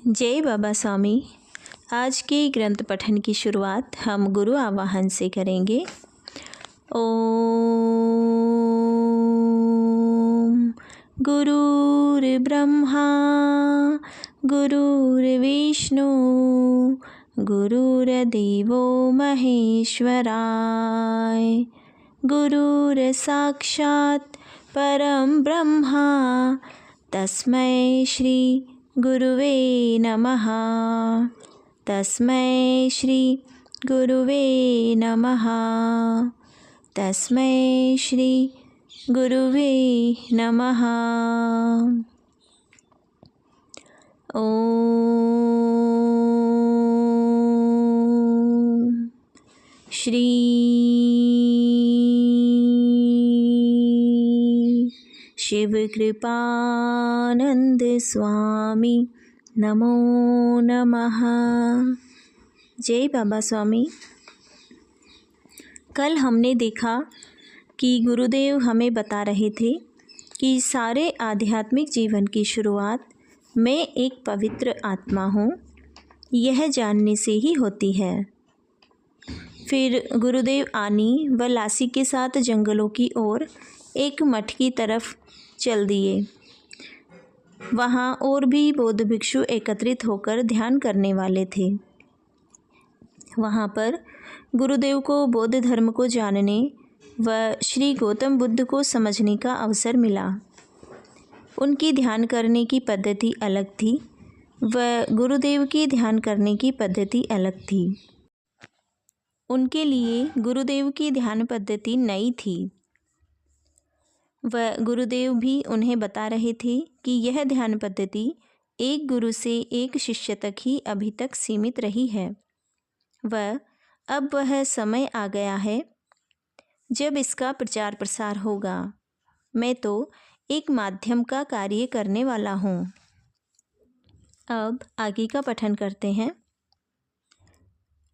जय बाबा स्वामी। आज के ग्रंथ पठन की शुरुआत हम गुरु आवाहन से करेंगे। ओम गुरुर्ब्रह्मा गुरुर्विष्णु गुरुर्देवो महेश्वराय गुरुर्साक्षात् परम ब्रह्मा तस्मै श्री गुरुवे नमः। तस्मै श्री गुरुवे नमः। तस्मै श्री गुरुवे नमः। ओम श्री शिव कृपानंद स्वामी नमो नमः। जय बाबा स्वामी। कल हमने देखा कि गुरुदेव हमें बता रहे थे कि सारे आध्यात्मिक जीवन की शुरुआत मैं एक पवित्र आत्मा हूँ, यह जानने से ही होती है। फिर गुरुदेव आनी व लासी के साथ जंगलों की ओर एक मठ की तरफ चल दिए। वहाँ और भी बौद्ध भिक्षु एकत्रित होकर ध्यान करने वाले थे। वहाँ पर गुरुदेव को बौद्ध धर्म को जानने व श्री गौतम बुद्ध को समझने का अवसर मिला। उनकी ध्यान करने की पद्धति अलग थी व गुरुदेव की ध्यान करने की पद्धति अलग थी। उनके लिए गुरुदेव की ध्यान पद्धति नई थी। वह गुरुदेव भी उन्हें बता रहे थे कि यह ध्यान पद्धति एक गुरु से एक शिष्य तक ही अभी तक सीमित रही है। अब वह समय आ गया है जब इसका प्रचार प्रसार होगा। मैं तो एक माध्यम का कार्य करने वाला हूँ। अब आगे का पठन करते हैं।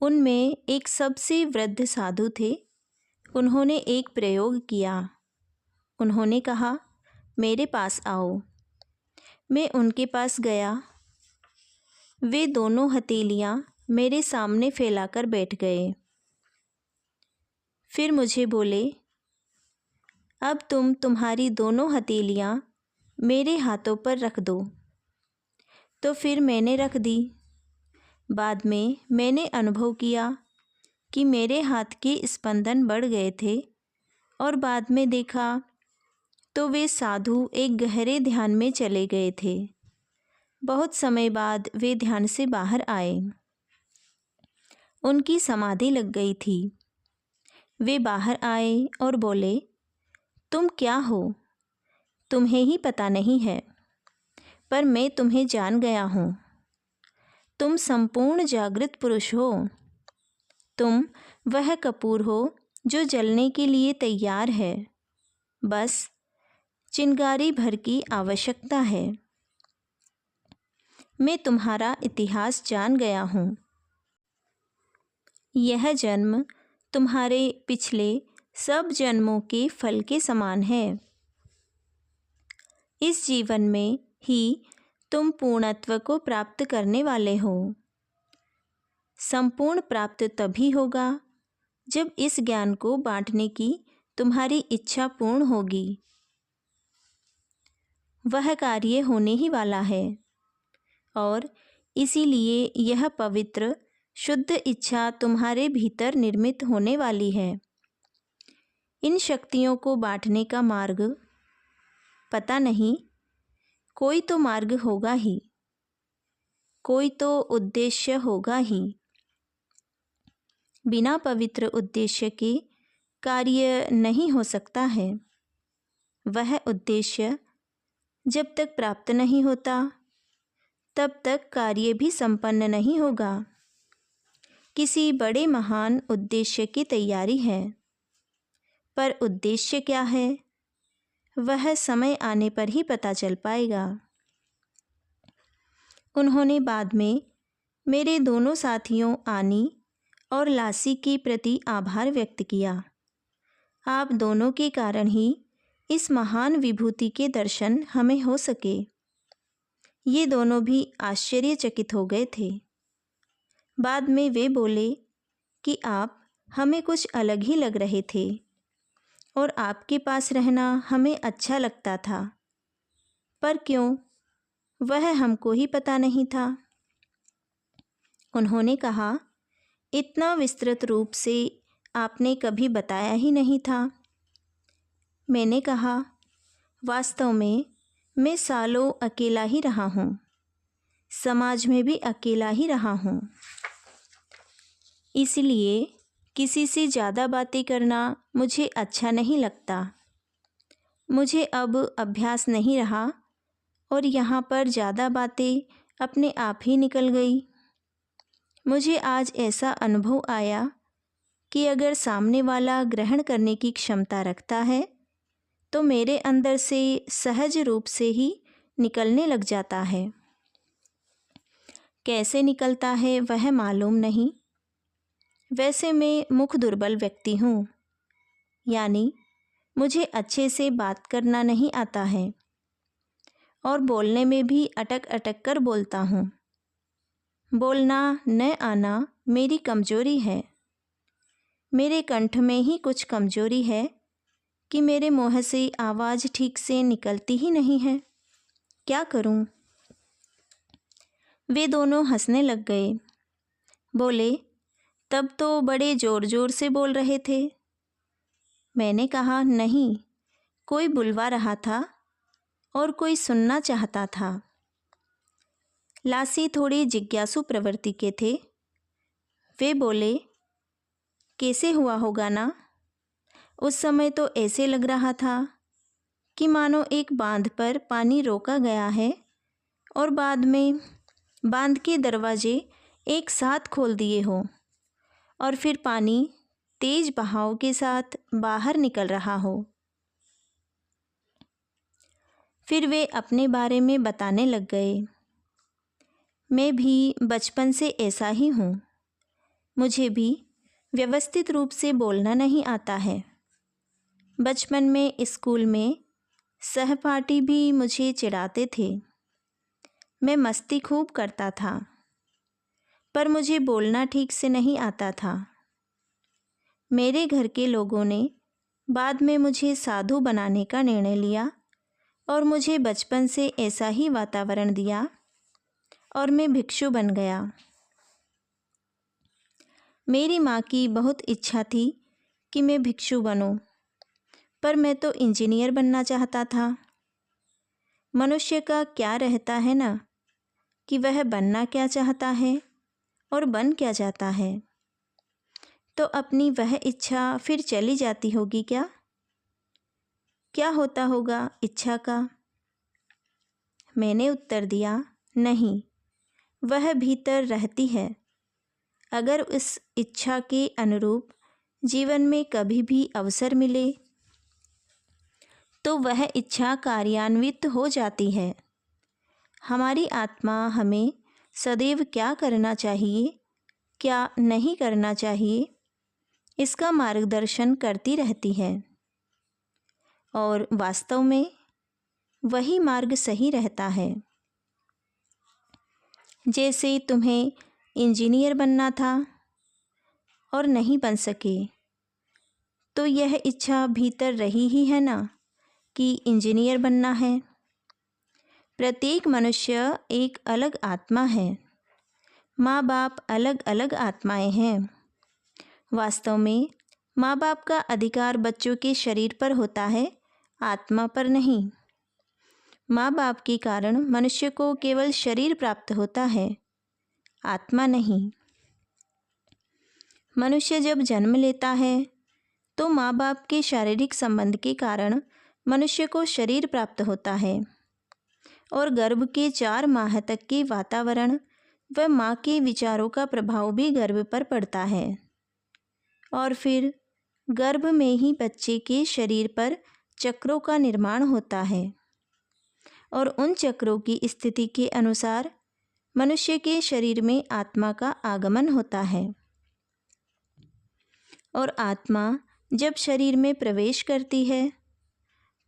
उनमें एक सबसे वृद्ध साधु थे। उन्होंने एक प्रयोग किया। उन्होंने कहा, मेरे पास आओ। मैं उनके पास गया। वे दोनों हथेलियाँ मेरे सामने फैलाकर बैठ गए। फिर मुझे बोले, अब तुम्हारी दोनों हथेलियाँ मेरे हाथों पर रख दो। तो फिर मैंने रख दी। बाद में मैंने अनुभव किया कि मेरे हाथ के स्पंदन बढ़ गए थे और बाद में देखा तो वे साधु एक गहरे ध्यान में चले गए थे। बहुत समय बाद वे ध्यान से बाहर आए। उनकी समाधि लग गई थी। वे बाहर आए और बोले, तुम क्या हो? तुम्हें ही पता नहीं है, पर मैं तुम्हें जान गया हूँ। तुम संपूर्ण जागृत पुरुष हो। तुम वह कपूर हो जो जलने के लिए तैयार है। बस चिंगारी भर की आवश्यकता है। मैं तुम्हारा इतिहास जान गया हूँ। यह जन्म तुम्हारे पिछले सब जन्मों के फल के समान है। इस जीवन में ही तुम पूर्णत्व को प्राप्त करने वाले हो। संपूर्ण प्राप्त तभी होगा जब इस ज्ञान को बांटने की तुम्हारी इच्छा पूर्ण होगी। वह कार्य होने ही वाला है और इसीलिए यह पवित्र शुद्ध इच्छा तुम्हारे भीतर निर्मित होने वाली है। इन शक्तियों को बांटने का मार्ग पता नहीं, कोई तो मार्ग होगा ही, कोई तो उद्देश्य होगा ही। बिना पवित्र उद्देश्य के कार्य नहीं हो सकता है। वह उद्देश्य जब तक प्राप्त नहीं होता तब तक कार्य भी संपन्न नहीं होगा। किसी बड़े महान उद्देश्य की तैयारी है, पर उद्देश्य क्या है वह समय आने पर ही पता चल पाएगा। उन्होंने बाद में मेरे दोनों साथियों आनी और लासी के प्रति आभार व्यक्त किया। आप दोनों के कारण ही इस महान विभूति के दर्शन हमें हो सके। ये दोनों भी आश्चर्यचकित हो गए थे। बाद में वे बोले कि आप हमें कुछ अलग ही लग रहे थे और आपके पास रहना हमें अच्छा लगता था, पर क्यों वह हमको ही पता नहीं था। उन्होंने कहा, इतना विस्तृत रूप से आपने कभी बताया ही नहीं था। मैंने कहा, वास्तव में मैं सालों अकेला ही रहा हूँ, समाज में भी अकेला ही रहा हूँ, इसलिए किसी से ज़्यादा बातें करना मुझे अच्छा नहीं लगता। मुझे अब अभ्यास नहीं रहा और यहाँ पर ज़्यादा बातें अपने आप ही निकल गई। मुझे आज ऐसा अनुभव आया कि अगर सामने वाला ग्रहण करने की क्षमता रखता है तो मेरे अंदर से सहज रूप से ही निकलने लग जाता है। कैसे निकलता है वह मालूम नहीं। वैसे मैं मुख दुर्बल व्यक्ति हूँ, यानी मुझे अच्छे से बात करना नहीं आता है और बोलने में भी अटक अटक कर बोलता हूँ। बोलना न आना मेरी कमजोरी है। मेरे कंठ में ही कुछ कमजोरी है कि मेरे मुँह से आवाज़ ठीक से निकलती ही नहीं है। क्या करूँ? वे दोनों हंसने लग गए। बोले, तब तो बड़े ज़ोर ज़ोर से बोल रहे थे। मैंने कहा, नहीं, कोई बुलवा रहा था और कोई सुनना चाहता था। लासी थोड़ी जिज्ञासु प्रवृत्ति के थे। वे बोले, कैसे हुआ होगा ना? उस समय तो ऐसे लग रहा था कि मानो एक बांध पर पानी रोका गया है और बाद में बांध के दरवाजे एक साथ खोल दिए हो और फिर पानी तेज बहाव के साथ बाहर निकल रहा हो। फिर वे अपने बारे में बताने लग गए। मैं भी बचपन से ऐसा ही हूँ। मुझे भी व्यवस्थित रूप से बोलना नहीं आता है। बचपन में स्कूल में सहपाठी भी मुझे चिढ़ाते थे। मैं मस्ती खूब करता था, पर मुझे बोलना ठीक से नहीं आता था। मेरे घर के लोगों ने बाद में मुझे साधु बनाने का निर्णय लिया और मुझे बचपन से ऐसा ही वातावरण दिया और मैं भिक्षु बन गया। मेरी माँ की बहुत इच्छा थी कि मैं भिक्षु बनूं, पर मैं तो इंजीनियर बनना चाहता था। मनुष्य का क्या रहता है ना कि वह बनना क्या चाहता है और बन क्या जाता है, तो अपनी वह इच्छा फिर चली जाती होगी क्या? क्या होता होगा इच्छा का? मैंने उत्तर दिया, नहीं, वह भीतर रहती है। अगर उस इच्छा के अनुरूप जीवन में कभी भी अवसर मिले तो वह इच्छा कार्यान्वित हो जाती है। हमारी आत्मा हमें सदैव क्या करना चाहिए, क्या नहीं करना चाहिए, इसका मार्गदर्शन करती रहती है और वास्तव में वही मार्ग सही रहता है। जैसे तुम्हें इंजीनियर बनना था और नहीं बन सके, तो यह इच्छा भीतर रही ही है ना कि इंजीनियर बनना है। प्रत्येक मनुष्य एक अलग आत्मा है। माँ बाप अलग अलग आत्माएं हैं। वास्तव में माँ बाप का अधिकार बच्चों के शरीर पर होता है, आत्मा पर नहीं। माँ बाप के कारण मनुष्य को केवल शरीर प्राप्त होता है, आत्मा नहीं। मनुष्य जब जन्म लेता है तो माँ बाप के शारीरिक संबंध के कारण मनुष्य को शरीर प्राप्त होता है और गर्भ के 4 माह तक के वातावरण व माँ के विचारों का प्रभाव भी गर्भ पर पड़ता है और फिर गर्भ में ही बच्चे के शरीर पर चक्रों का निर्माण होता है और उन चक्रों की स्थिति के अनुसार मनुष्य के शरीर में आत्मा का आगमन होता है और आत्मा जब शरीर में प्रवेश करती है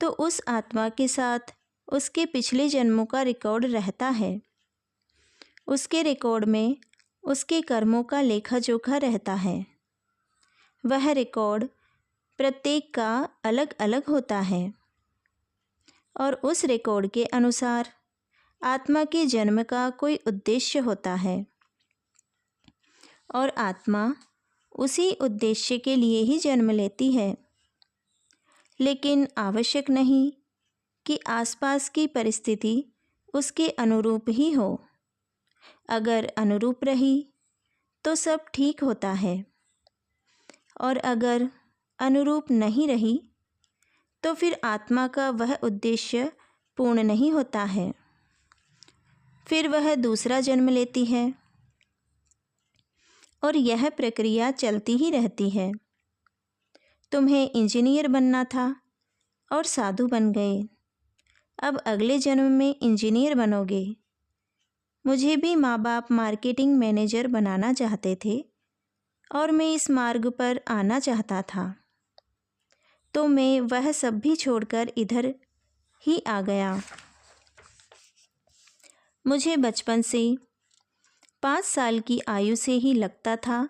तो उस आत्मा के साथ उसके पिछले जन्मों का रिकॉर्ड रहता है। उसके रिकॉर्ड में उसके कर्मों का लेखा जोखा रहता है। वह रिकॉर्ड प्रत्येक का अलग अलग होता है और उस रिकॉर्ड के अनुसार आत्मा के जन्म का कोई उद्देश्य होता है और आत्मा उसी उद्देश्य के लिए ही जन्म लेती है। लेकिन आवश्यक नहीं कि आसपास की परिस्थिति उसके अनुरूप ही हो। अगर अनुरूप रही तो सब ठीक होता है और अगर अनुरूप नहीं रही तो फिर आत्मा का वह उद्देश्य पूर्ण नहीं होता है। फिर वह दूसरा जन्म लेती है और यह प्रक्रिया चलती ही रहती है। तुम्हें इंजीनियर बनना था और साधु बन गए। अब अगले जन्म में इंजीनियर बनोगे। मुझे भी माँ बाप मार्केटिंग मैनेजर बनाना चाहते थे और मैं इस मार्ग पर आना चाहता था, तो मैं वह सब भी छोड़कर इधर ही आ गया। मुझे बचपन से 5 साल की आयु से ही लगता था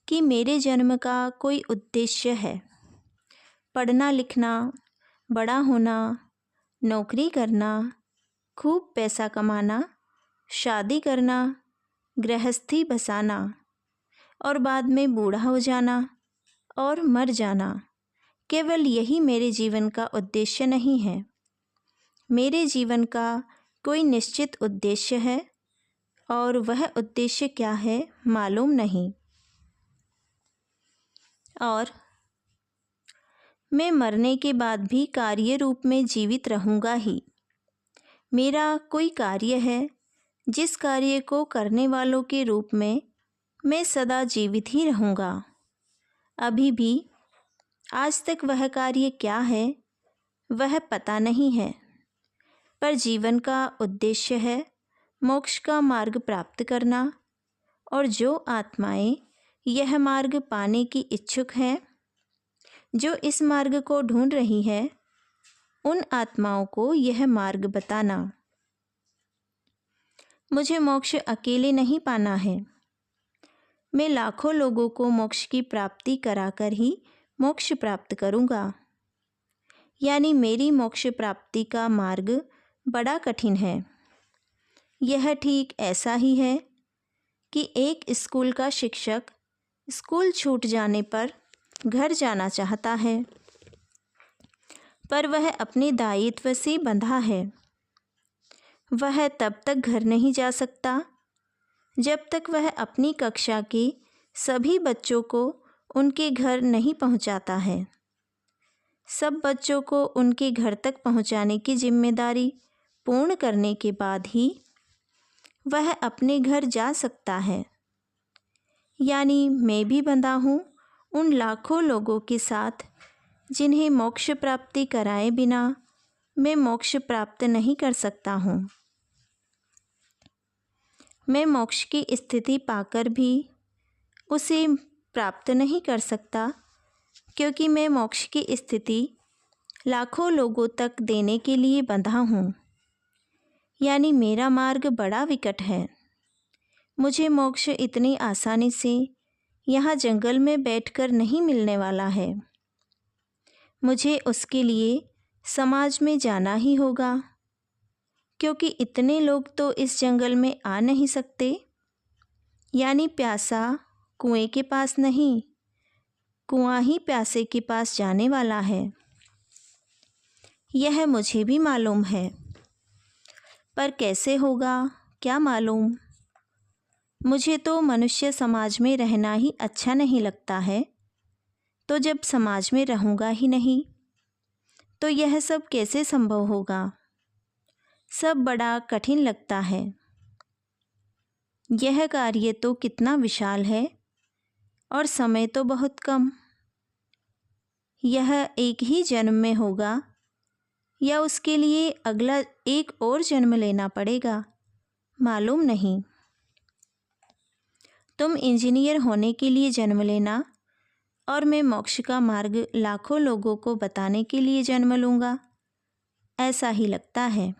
कि मेरे जन्म का कोई उद्देश्य है। पढ़ना लिखना, बड़ा होना, नौकरी करना, खूब पैसा कमाना, शादी करना, गृहस्थी बसाना और बाद में बूढ़ा हो जाना और मर जाना, केवल यही मेरे जीवन का उद्देश्य नहीं है। मेरे जीवन का कोई निश्चित उद्देश्य है और वह उद्देश्य क्या है मालूम नहीं। और मैं मरने के बाद भी कार्य रूप में जीवित रहूँगा ही। मेरा कोई कार्य है जिस कार्य को करने वालों के रूप में मैं सदा जीवित ही रहूँगा। अभी भी आज तक वह कार्य क्या है वह पता नहीं है, पर जीवन का उद्देश्य है मोक्ष का मार्ग प्राप्त करना। और जो आत्माएं यह मार्ग पाने की इच्छुक हैं, जो इस मार्ग को ढूंढ रही है, उन आत्माओं को यह मार्ग बताना। मुझे मोक्ष अकेले नहीं पाना है। मैं लाखों लोगों को मोक्ष की प्राप्ति कराकर ही मोक्ष प्राप्त करूँगा। यानी मेरी मोक्ष प्राप्ति का मार्ग बड़ा कठिन है। यह ठीक ऐसा ही है कि एक स्कूल का शिक्षक स्कूल छूट जाने पर घर जाना चाहता है, पर वह अपने दायित्व से बंधा है। वह तब तक घर नहीं जा सकता जब तक वह अपनी कक्षा के सभी बच्चों को उनके घर नहीं पहुंचाता है। सब बच्चों को उनके घर तक पहुंचाने की जिम्मेदारी पूर्ण करने के बाद ही वह अपने घर जा सकता है। यानी मैं भी बंधा हूँ उन लाखों लोगों के साथ जिन्हें मोक्ष प्राप्ति कराए बिना मैं मोक्ष प्राप्त नहीं कर सकता हूँ। मैं मोक्ष की स्थिति पाकर भी उसे प्राप्त नहीं कर सकता, क्योंकि मैं मोक्ष की स्थिति लाखों लोगों तक देने के लिए बंधा हूँ। यानी मेरा मार्ग बड़ा विकट है। मुझे मोक्ष इतनी आसानी से यहाँ जंगल में बैठकर नहीं मिलने वाला है। मुझे उसके लिए समाज में जाना ही होगा, क्योंकि इतने लोग तो इस जंगल में आ नहीं सकते। यानी प्यासा कुएं के पास नहीं, कुआं ही प्यासे के पास जाने वाला है। यह मुझे भी मालूम है, पर कैसे होगा क्या मालूम। मुझे तो मनुष्य समाज में रहना ही अच्छा नहीं लगता है, तो जब समाज में रहूँगा ही नहीं तो यह सब कैसे संभव होगा। सब बड़ा कठिन लगता है। यह कार्य तो कितना विशाल है और समय तो बहुत कम। यह एक ही जन्म में होगा या उसके लिए अगला एक और जन्म लेना पड़ेगा, मालूम नहीं। तुम इंजीनियर होने के लिए जन्म लेना और मैं मोक्ष का मार्ग लाखों लोगों को बताने के लिए जन्म लूँगा। ऐसा ही लगता है।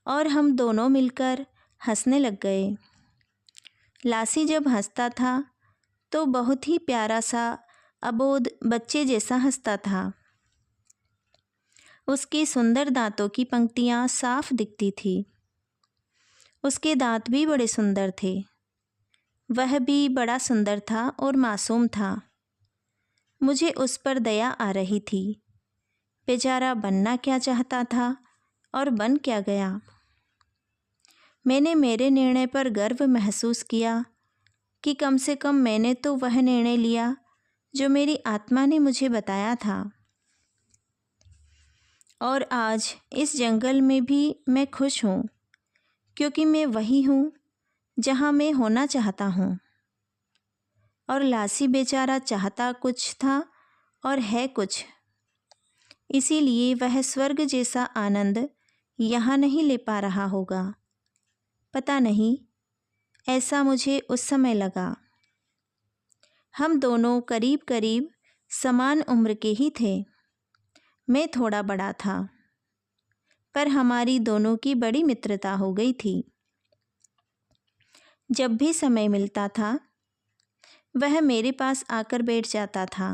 और हम दोनों मिलकर हंसने लग गए। लासी जब हंसता था तो बहुत ही प्यारा सा अबोध बच्चे जैसा हंसता था। उसकी सुंदर दांतों की पंक्तियाँ साफ दिखती थी। उसके दांत भी बड़े सुंदर थे। वह भी बड़ा सुंदर था और मासूम था। मुझे उस पर दया आ रही थी। बेचारा बनना क्या चाहता था और बन क्या गया। मैंने मेरे निर्णय पर गर्व महसूस किया कि कम से कम मैंने तो वह निर्णय लिया जो मेरी आत्मा ने मुझे बताया था। और आज इस जंगल में भी मैं खुश हूँ, क्योंकि मैं वही हूँ जहाँ मैं होना चाहता हूँ। और लासी बेचारा चाहता कुछ था और है कुछ, इसीलिए वह स्वर्ग जैसा आनंद यहाँ नहीं ले पा रहा होगा। पता नहीं, ऐसा मुझे उस समय लगा। हम दोनों करीब करीब समान उम्र के ही थे। मैं थोड़ा बड़ा था, पर हमारी दोनों की बड़ी मित्रता हो गई थी। जब भी समय मिलता था वह मेरे पास आकर बैठ जाता था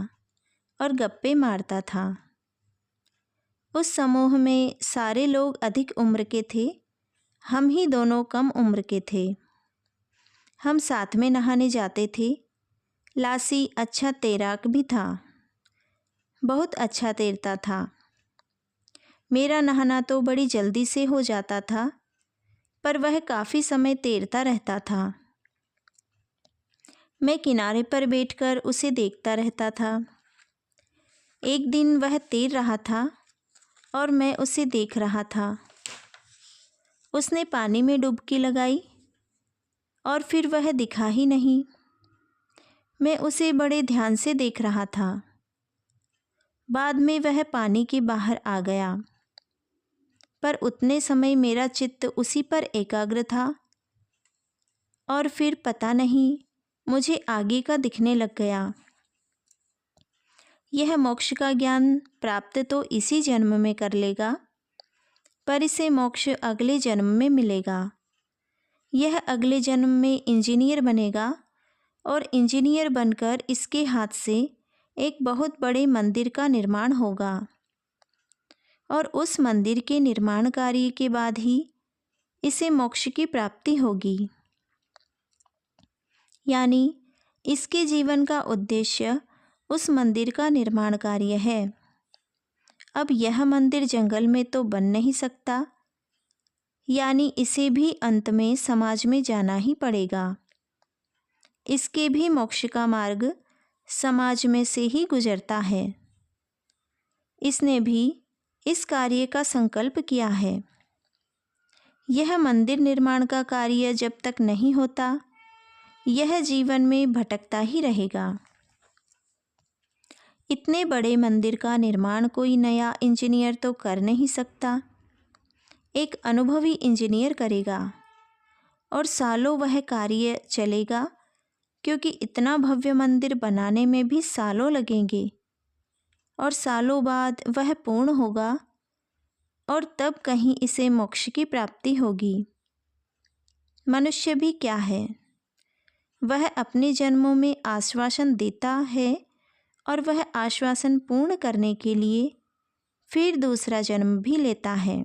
और गप्पे मारता था। उस समूह में सारे लोग अधिक उम्र के थे, हम ही दोनों कम उम्र के थे। हम साथ में नहाने जाते थे। लासी अच्छा तैराक भी था, बहुत अच्छा तैरता था। मेरा नहाना तो बड़ी जल्दी से हो जाता था, पर वह काफ़ी समय तैरता रहता था। मैं किनारे पर बैठकर उसे देखता रहता था। एक दिन वह तैर रहा था और मैं उसे देख रहा था। उसने पानी में डुबकी लगाई और फिर वह दिखा ही नहीं। मैं उसे बड़े ध्यान से देख रहा था। बाद में वह पानी के बाहर आ गया, पर उतने समय मेरा चित्त उसी पर एकाग्र था। और फिर पता नहीं, मुझे आगे का दिखने लग गया। यह मोक्ष का ज्ञान प्राप्त तो इसी जन्म में कर लेगा, पर इसे मोक्ष अगले जन्म में मिलेगा। यह अगले जन्म में इंजीनियर बनेगा और इंजीनियर बनकर इसके हाथ से एक बहुत बड़े मंदिर का निर्माण होगा। और उस मंदिर के निर्माण कार्य के बाद ही इसे मोक्ष की प्राप्ति होगी। यानी इसके जीवन का उद्देश्य उस मंदिर का निर्माण कार्य है। अब यह मंदिर जंगल में तो बन नहीं सकता, यानी इसे भी अंत में समाज में जाना ही पड़ेगा। इसके भी मोक्ष का मार्ग समाज में से ही गुजरता है। इसने भी इस कार्य का संकल्प किया है। यह मंदिर निर्माण का कार्य जब तक नहीं होता, यह जीवन में भटकता ही रहेगा। इतने बड़े मंदिर का निर्माण कोई नया इंजीनियर तो कर नहीं सकता। एक अनुभवी इंजीनियर करेगा और सालों वह कार्य चलेगा, क्योंकि इतना भव्य मंदिर बनाने में भी सालों लगेंगे। और सालों बाद वह पूर्ण होगा और तब कहीं इसे मोक्ष की प्राप्ति होगी। मनुष्य भी क्या है, वह अपने जन्मों में आश्वासन देता है और वह आश्वासन पूर्ण करने के लिए फिर दूसरा जन्म भी लेता है।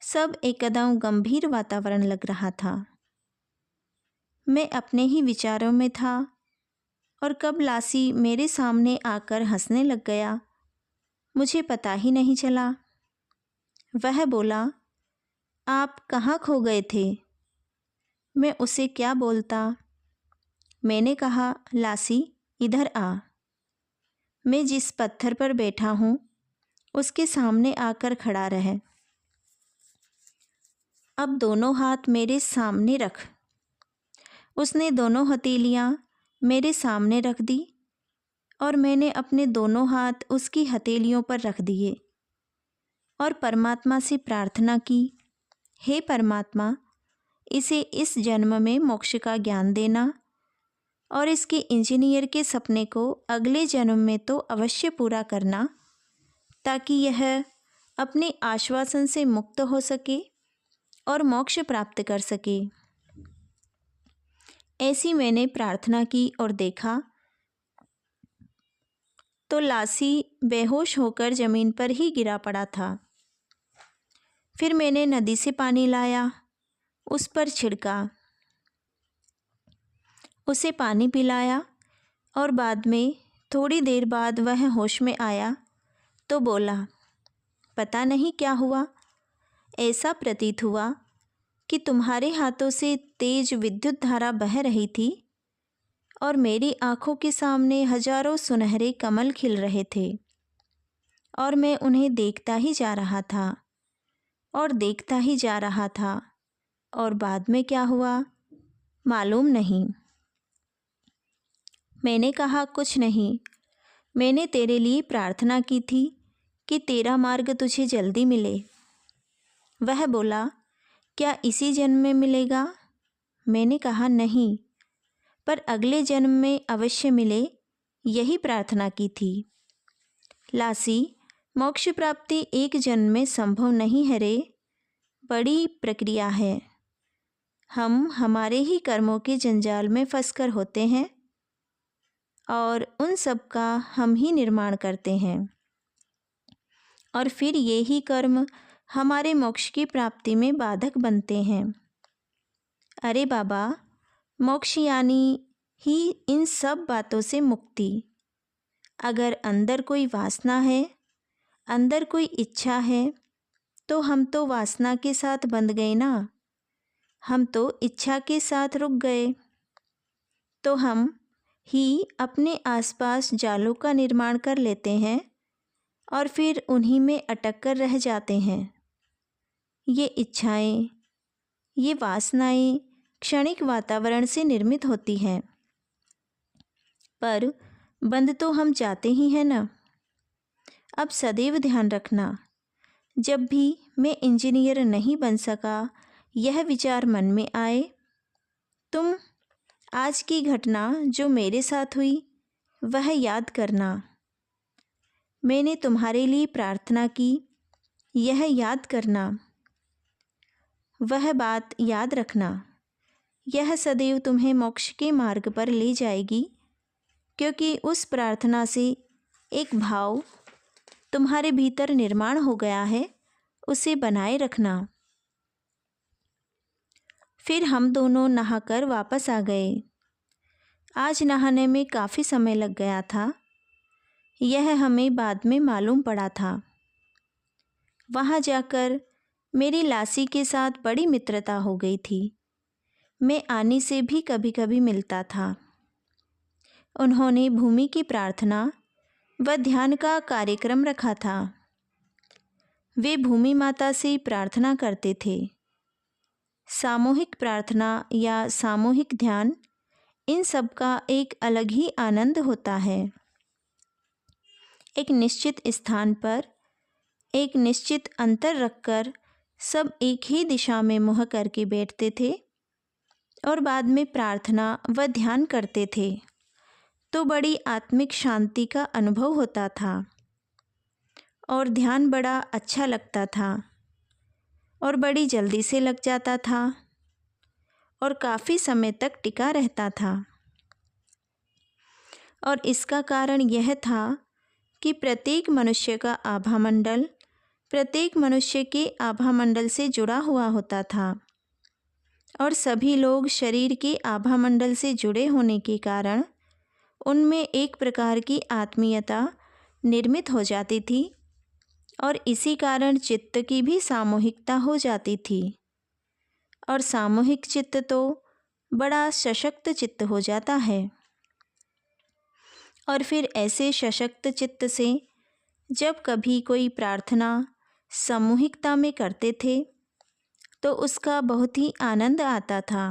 सब एकदम गंभीर वातावरण लग रहा था। मैं अपने ही विचारों में था और कब लासी मेरे सामने आकर हंसने लग गया, मुझे पता ही नहीं चला। वह बोला, आप कहाँ खो गए थे? मैं उसे क्या बोलता। मैंने कहा, लासी इधर आ। मैं जिस पत्थर पर बैठा हूँ उसके सामने आकर खड़ा रह। अब दोनों हाथ मेरे सामने रख। उसने दोनों हथेलियाँ मेरे सामने रख दी और मैंने अपने दोनों हाथ उसकी हथेलियों पर रख दिए और परमात्मा से प्रार्थना की, हे परमात्मा, इसे इस जन्म में मोक्ष का ज्ञान देना और इसके इंजीनियर के सपने को अगले जन्म में तो अवश्य पूरा करना, ताकि यह अपने आश्वासन से मुक्त हो सके और मोक्ष प्राप्त कर सके। ऐसी मैंने प्रार्थना की और देखा तो लासी बेहोश होकर ज़मीन पर ही गिरा पड़ा था। फिर मैंने नदी से पानी लाया, उस पर छिड़का, उसे पानी पिलाया और बाद में थोड़ी देर बाद वह होश में आया तो बोला, पता नहीं क्या हुआ, ऐसा प्रतीत हुआ कि तुम्हारे हाथों से तेज विद्युत धारा बह रही थी और मेरी आँखों के सामने हजारों सुनहरे कमल खिल रहे थे और मैं उन्हें देखता ही जा रहा था और देखता ही जा रहा था, और बाद में क्या हुआ मालूम नहीं। मैंने कहा, कुछ नहीं, मैंने तेरे लिए प्रार्थना की थी कि तेरा मार्ग तुझे जल्दी मिले। वह बोला, क्या इसी जन्म में मिलेगा? मैंने कहा, नहीं, पर अगले जन्म में अवश्य मिले, यही प्रार्थना की थी। लासी, मोक्ष प्राप्ति एक जन्म में संभव नहीं है रे, बड़ी प्रक्रिया है। हम हमारे ही कर्मों के जंजाल में फंसकर होते हैं और उन सब का हम ही निर्माण करते हैं, और फिर ये ही कर्म हमारे मोक्ष की प्राप्ति में बाधक बनते हैं। अरे बाबा, मोक्ष यानी ही इन सब बातों से मुक्ति। अगर अंदर कोई वासना है, अंदर कोई इच्छा है, तो हम तो वासना के साथ बंध गए ना, हम तो इच्छा के साथ रुक गए। तो हम ही अपने आसपास जालों का निर्माण कर लेते हैं और फिर उन्हीं में अटक कर रह जाते हैं। ये इच्छाएं, ये वासनाएं क्षणिक वातावरण से निर्मित होती हैं, पर बंद तो हम जाते ही हैं ना। अब सदैव ध्यान रखना, जब भी मैं इंजीनियर नहीं बन सका यह विचार मन में आए, तुम आज की घटना जो मेरे साथ हुई वह याद करना। मैंने तुम्हारे लिए प्रार्थना की, यह याद करना। वह बात याद रखना, यह सदैव तुम्हें मोक्ष के मार्ग पर ले जाएगी, क्योंकि उस प्रार्थना से एक भाव तुम्हारे भीतर निर्माण हो गया है, उसे बनाए रखना। फिर हम दोनों नहाकर वापस आ गए। आज नहाने में काफ़ी समय लग गया था, यह हमें बाद में मालूम पड़ा था। वहाँ जाकर मेरी लासी के साथ बड़ी मित्रता हो गई थी। मैं आनी से भी कभी कभी मिलता था। उन्होंने भूमि की प्रार्थना व ध्यान का कार्यक्रम रखा था। वे भूमि माता से प्रार्थना करते थे। सामूहिक प्रार्थना या सामूहिक ध्यान, इन सब का एक अलग ही आनंद होता है। एक निश्चित स्थान पर एक निश्चित अंतर रखकर सब एक ही दिशा में मुँह करके बैठते थे और बाद में प्रार्थना व ध्यान करते थे, तो बड़ी आत्मिक शांति का अनुभव होता था और ध्यान बड़ा अच्छा लगता था और बड़ी जल्दी से लग जाता था और काफ़ी समय तक टिका रहता था। और इसका कारण यह था कि प्रत्येक मनुष्य का आभा मंडल प्रत्येक मनुष्य के आभा मंडल से जुड़ा हुआ होता था और सभी लोग शरीर के आभा मंडल से जुड़े होने के कारण उनमें एक प्रकार की आत्मीयता निर्मित हो जाती थी और इसी कारण चित्त की भी सामूहिकता हो जाती थी और सामूहिक चित्त तो बड़ा सशक्त चित्त हो जाता है। और फिर ऐसे सशक्त चित्त से जब कभी कोई प्रार्थना सामूहिकता में करते थे तो उसका बहुत ही आनंद आता था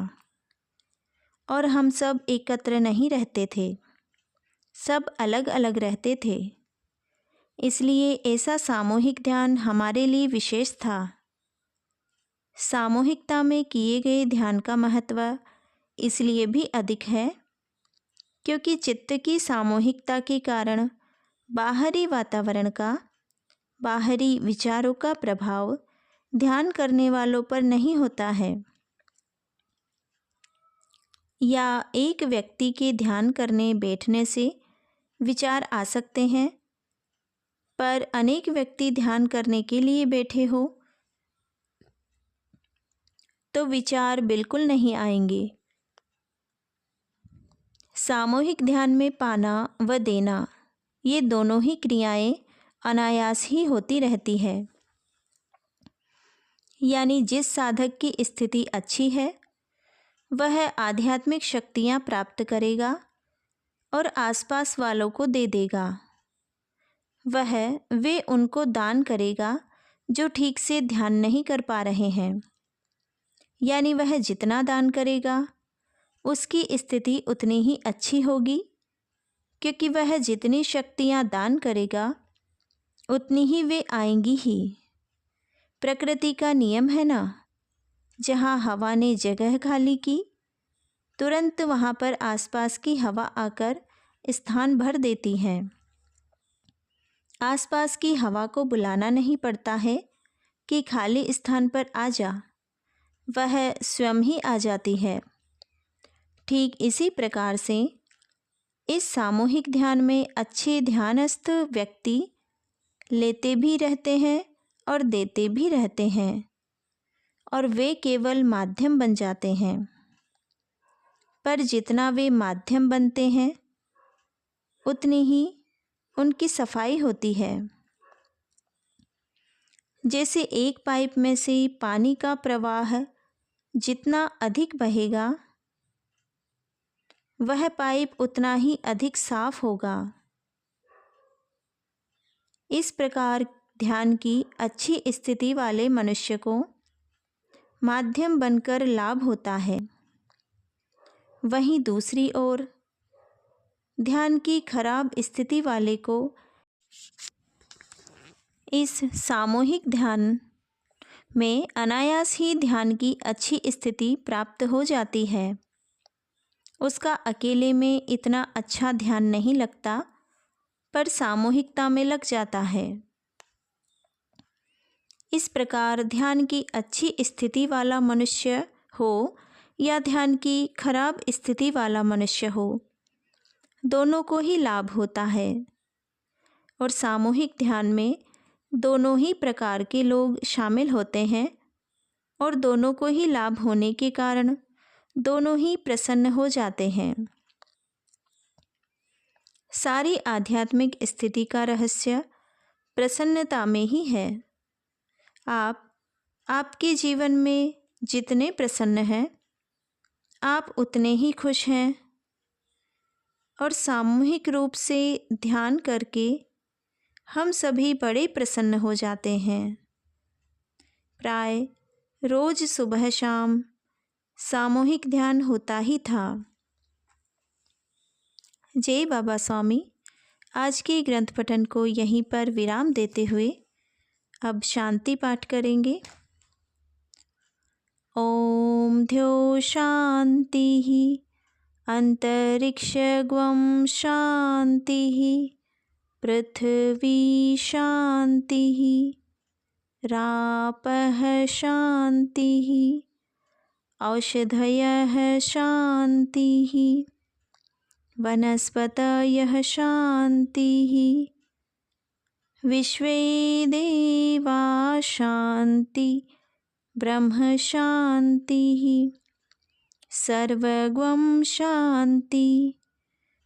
और हम सब एकत्र नहीं रहते थे, सब अलग अलग रहते थे। इसलिए ऐसा सामूहिक ध्यान हमारे लिए विशेष था। सामूहिकता में किए गए ध्यान का महत्व इसलिए भी अधिक है क्योंकि चित्त की सामूहिकता के कारण बाहरी वातावरण का बाहरी विचारों का प्रभाव ध्यान करने वालों पर नहीं होता है। या एक व्यक्ति के ध्यान करने बैठने से विचार आ सकते हैं, पर अनेक व्यक्ति ध्यान करने के लिए बैठे हो तो विचार बिल्कुल नहीं आएंगे। सामूहिक ध्यान में पाना व देना, ये दोनों ही क्रियाएं अनायास ही होती रहती है। यानी जिस साधक की स्थिति अच्छी है वह आध्यात्मिक शक्तियाँ प्राप्त करेगा और आसपास वालों को दे देगा। वे उनको दान करेगा जो ठीक से ध्यान नहीं कर पा रहे हैं। यानी वह जितना दान करेगा उसकी स्थिति उतनी ही अच्छी होगी, क्योंकि वह जितनी शक्तियाँ दान करेगा उतनी ही वे आएंगी ही। प्रकृति का नियम है ना, जहाँ हवा ने जगह खाली की तुरंत वहाँ पर आसपास की हवा आकर स्थान भर देती है। आसपास की हवा को बुलाना नहीं पड़ता है कि खाली स्थान पर आ जा, वह स्वयं ही आ जाती है। ठीक इसी प्रकार से इस सामूहिक ध्यान में अच्छे ध्यानस्थ व्यक्ति लेते भी रहते हैं और देते भी रहते हैं, और वे केवल माध्यम बन जाते हैं। पर जितना वे माध्यम बनते हैं उतनी ही उनकी सफाई होती है। जैसे एक पाइप में से पानी का प्रवाह जितना अधिक बहेगा वह पाइप उतना ही अधिक साफ होगा। इस प्रकार ध्यान की अच्छी स्थिति वाले मनुष्य को माध्यम बनकर लाभ होता है। वहीं दूसरी ओर ध्यान की खराब स्थिति वाले को इस सामूहिक ध्यान में अनायास ही ध्यान की अच्छी स्थिति प्राप्त हो जाती है। उसका अकेले में इतना अच्छा ध्यान नहीं लगता, पर सामूहिकता में लग जाता है। इस प्रकार ध्यान की अच्छी स्थिति वाला मनुष्य हो या ध्यान की खराब स्थिति वाला मनुष्य हो, दोनों को ही लाभ होता है। और सामूहिक ध्यान में दोनों ही प्रकार के लोग शामिल होते हैं, और दोनों को ही लाभ होने के कारण दोनों ही प्रसन्न हो जाते हैं। सारी आध्यात्मिक स्थिति का रहस्य प्रसन्नता में ही है। आपके जीवन में जितने प्रसन्न हैं, आप उतने ही खुश हैं। और सामूहिक रूप से ध्यान करके हम सभी बड़े प्रसन्न हो जाते हैं। प्राय रोज सुबह शाम सामूहिक ध्यान होता ही था। जय बाबा स्वामी। आज के ग्रंथ पठन को यहीं पर विराम देते हुए अब शांति पाठ करेंगे। ओम द्यो शांति अंतरिक्षगं शांति पृथ्वी शांति रापः शांति औषधयः शांति वनस्पतयः शांति विश्वे देवा शांति ब्रह्म शांति सर्वगं शांति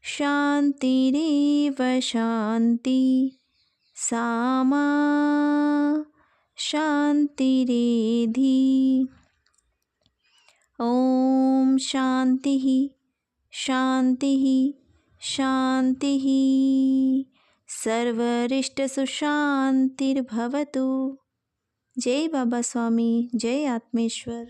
शांतिरेव शांति सामा शांतिरेधि। ओम शांति शांति शांति सर्वरिष्टसु शांतिर्भवतु। जय बाबा स्वामी। जय आत्मेश्वर।